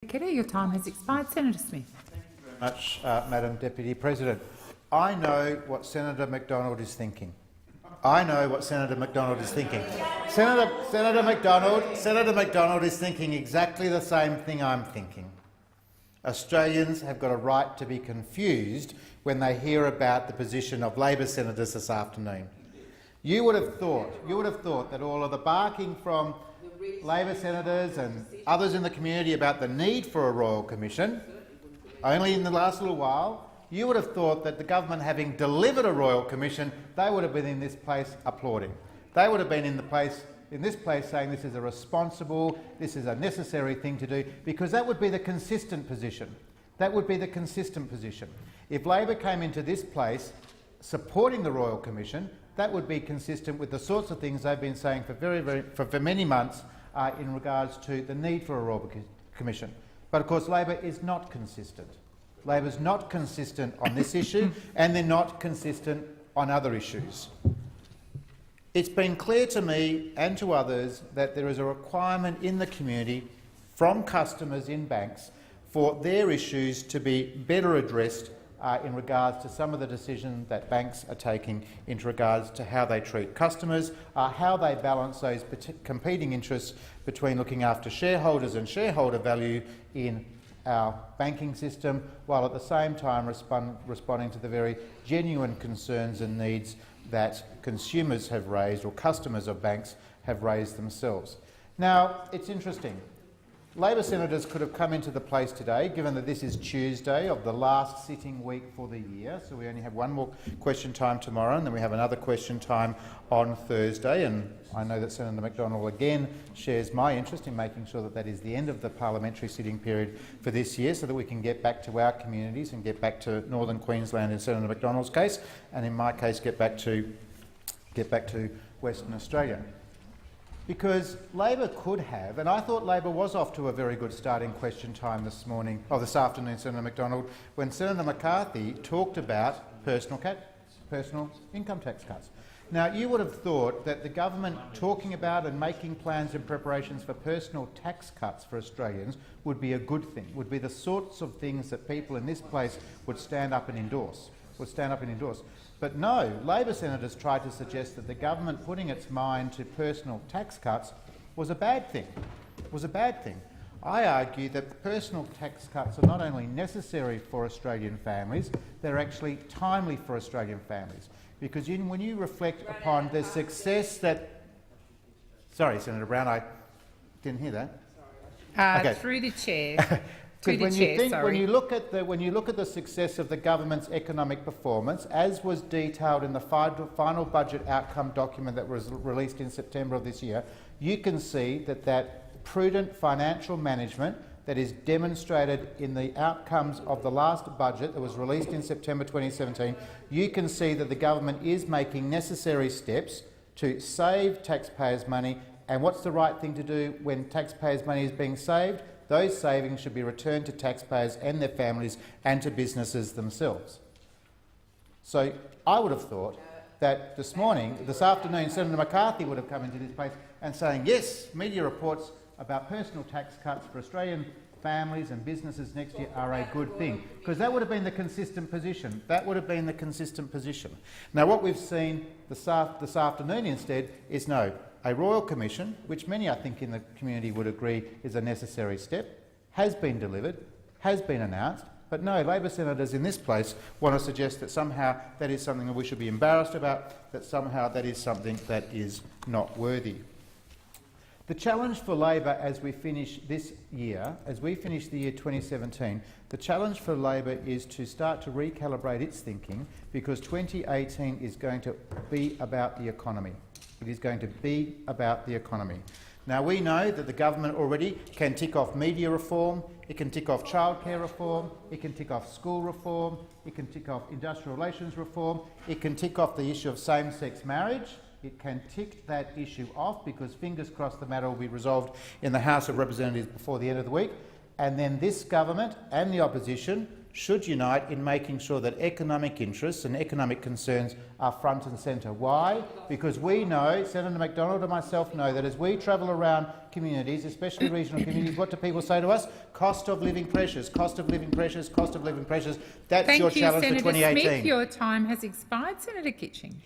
Kidder. Your time has expired. Senator Smith. Much, Madam Deputy President. I know what Senator McDonald is thinking. I know what Senator McDonald is thinking. Senator McDonald is thinking exactly the same thing I'm thinking. Australians have got a right to be confused when they hear about the position of Labor senators this afternoon. You would have thought that all of the barking from Labor senators and others in the community about the need for a Royal Commission, only in the last little while, you would have thought that the government, having delivered a Royal Commission, they would have been in this place applauding. They would have been in this place saying this is a responsible, this is a necessary thing to do, because that would be the consistent position. That would be the consistent position. If Labor came into this place supporting the Royal Commission, that would be consistent with the sorts of things they've been saying for many months in regards to the need for a Royal Commission. But of course Labor is not consistent. Labor's not consistent on this issue and they're not consistent on other issues. It's been clear to me and to others that there is a requirement in the community from customers in banks for their issues to be better addressed in regards to some of the decisions that banks are taking in regards to how they treat customers, how they balance those competing interests between looking after shareholders and shareholder value in our banking system, while at the same time responding to the very genuine concerns and needs that consumers have raised or customers of banks have raised themselves. Now, it's interesting. Labor senators could have come into the place today, given that this is Tuesday of the last sitting week for the year, so we only have one more question time tomorrow and then we have another question time on Thursday, and I know that Senator McDonald again shares my interest in making sure that that is the end of the parliamentary sitting period for this year so that we can get back to our communities and get back to Northern Queensland in Senator McDonald's case, and in my case get back to Western Australia. Because Labor could have, and I thought Labor was off to a very good start in question time this afternoon, Senator McDonald, when Senator McCarthy talked about personal income tax cuts. Now, you would have thought that the government talking about and making plans and preparations for personal tax cuts for Australians would be a good thing, would be the sorts of things that people in this place would stand up and endorse. But no, Labor senators tried to suggest that the government putting its mind to personal tax cuts was a bad thing. I argue that personal tax cuts are not only necessary for Australian families, they're actually timely for Australian families. Because when you reflect upon the success that— Sorry, Senator Brown, I didn't hear that. Okay. Through the chair. When you look at the success of the government's economic performance, as was detailed in the final budget outcome document that was released in September of this year, you can see that prudent financial management that is demonstrated in the outcomes of the last budget that was released in September 2017, you can see that the government is making necessary steps to save taxpayers' money. And what's the right thing to do when taxpayers' money is being saved? Those savings should be returned to taxpayers and their families and to businesses themselves. So I would have thought that this afternoon, Senator McCarthy would have come into this place and saying, yes, media reports about personal tax cuts for Australian families and businesses next year are a good thing, because that would have been the consistent position. Now, what we've seen this afternoon instead is no. A Royal Commission, which many I think in the community would agree is a necessary step, has been delivered, has been announced, but no, Labor senators in this place want to suggest that somehow that is something that we should be embarrassed about, that somehow that is something that is not worthy. The challenge for Labor as we finish this year, as we finish the year 2017, the challenge for Labor is to start to recalibrate its thinking, because 2018 is going to be about the economy. It is going to be about the economy. Now, we know that the government already can tick off media reform, it can tick off childcare reform, it can tick off school reform, it can tick off industrial relations reform, it can tick off the issue of same-sex marriage. It can tick that issue off because, fingers crossed, the matter will be resolved in the House of Representatives before the end of the week. And then this government and the opposition should unite in making sure that economic interests and economic concerns are front and centre. Why? Because we know, Senator McDonald and myself know, that as we travel around communities, especially regional communities, what do people say to us? Cost of living pressures, cost of living pressures, cost of living pressures. That's Thank your you, challenge Senator for 2018. Smith. Your time has expired. Senator Kitching.